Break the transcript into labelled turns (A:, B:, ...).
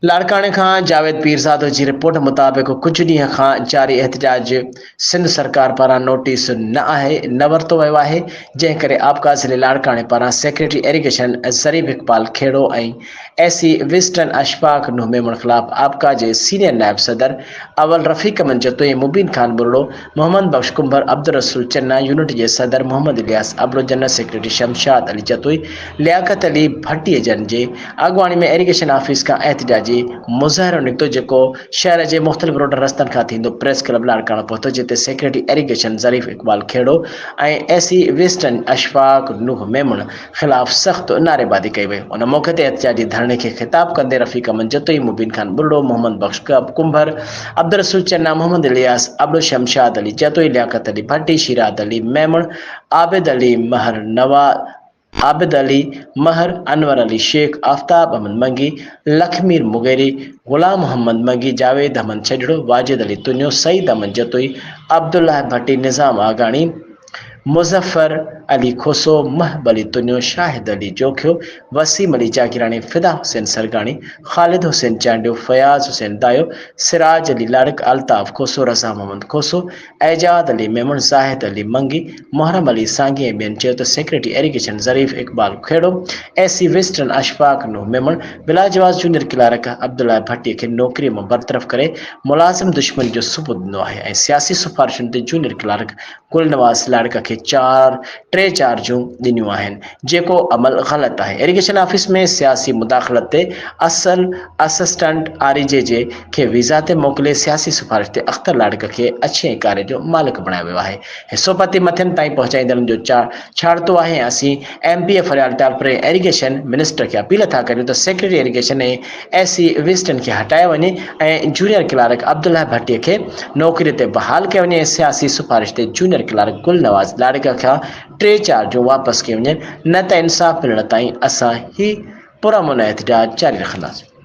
A: लाड़काने खां जावेद पीरज़ादो जी रिपोर्ट मुताबिक़ कुछ ॾींहं खां जारी एहतजाज सिंध सरकार पारां नोटिस न वरितो वियो आहे, जंहिं करे आबका ज़िले लाड़काने पारां सेक्रेटरी इरिगेशन ज़रीफ इक़बाल खेड़ो ऐं एसी विस्टन अशफाक नूह मेमण ख़िलाफ़ आबका जे सीनियर नायब सदर अवल रफ़ीक अमन जतोई, मुबीन खान बुरड़ो, मोहम्मद बख्श कुंभर, अब्दुल रसूल चन्ना, यूनिट जे सदर मोहम्मद इलियास अबड़ो, जनरल सेक्रेटरी शमशाद अली जतोई, लियाकत अली भट्टीअ जन जे अॻुवाणी में इरिगेशन ऑफिस खां एहतजाजी मुज़ाहिरो निकितो, जेको शहर जे मुख़्तलिफ़ रोड रस्तनि खां थींदो प्रेस क्लब लाड़काणा पहुतो, जिते सेक्रेटरी इरिगेशन ज़रीफ इक़बाल खेड़ो ऐं एसी विस्टन अशफाक नूह मेमण ख़िलाफ़ सख़्त नारेबाज़ी कई वई। उन मौक़े ते एहतजाजी धरणे खे ख़िताब कंदे रफ़ीक अमन जतोई, मुबीन खान बुरड़ो, मोहम्मद बख्श कुंभर, अब्दुल रसूल चन्ना, मोहम्मद इलियास अबड़ो, शमशाद अली जतोई, लियाकत अली भट्टी, शिराद अली मेमण, आबिद अली महर नवाज़, आबिद अली महर, अनवर अली शेख, आफ्ताब अहमद मंगी, लखमीर मुगेरी, गुलाम मोहम्मद मंगी, जावेद अहमद छजड़ो, वाजिद अली तुन्यो, सईद अहमद जतोई, अब्दुल्लाह भट्टी, निज़ाम आगानी, मुज़फ़र अली खोसो, महब अली तुन्यो, शाहिद अली जोखियो, वसीम अली जाकिरानी, फिदा हुसैन सरगानी, खालिद हुसैन चांडियो, फयाज हुसैन दायो, सिराज अली लाड़क, अल्ताफ खोसो, रज़ा मोहम्मद खोसो, एजाद अली मेमण, ज़ाहिद अली मंगी, मुहर्रम अली सांगी ऐं ॿियनि चयो त सेक्रेटरी इरिगेशन ज़रीफ इक़बाल खेड़ो, एसी विस्टन अशफाक नूह मेमण, बिलाजवाज़ जूनियर क्लार्क अब्दुल्ला भट्टीअ खे नौकरीअ मां बरतरफ़ करे मुलाज़िम दुश्मनी जो सबूत ॾिनो आहे ऐं सियासी सिफ़ारिशुनि ते जूनियर क्लार्क गुलनवाज़ लाड़क खे 3 चार्जूं ॾिनियूं आहिनि, जेको अमल ग़लति आहे। इरिगेशन ऑफिस में सियासी मुदाख़लत ते असिस्टेंट आरजे जे खे वीज़ा ते मोकिले सियासी सिफ़ारिश ते अख़्तर लाड़क खे अच्छे कार्य जो मालिक बणायो वियो आहे। हिसोपति मथियनि ताईं पहुचाईंदड़ जो छाड़तो आहे ऐं असीं एमपीए फरियाद टालपरे इरिगेशन मिनिस्टर खे अपील था करियूं त सेक्रेटरी इरिगेशन ऐं एसी विस्टन खे हटायो वञे ऐं जूनियर क्लार्क अब्दुल्ला भट्टीअ खे नौकरीअ ते बहाल कयो वञे ऐं सियासी सिफ़ारिश ते जूनियर क्लार्क गुलनवाज़ लाड़क खां 3 चार्जूं वापसि कयूं वञनि, न त इंसाफ़ मिलण ताईं असां ही पुरअमन एहतजाज जारी रखंदासीं।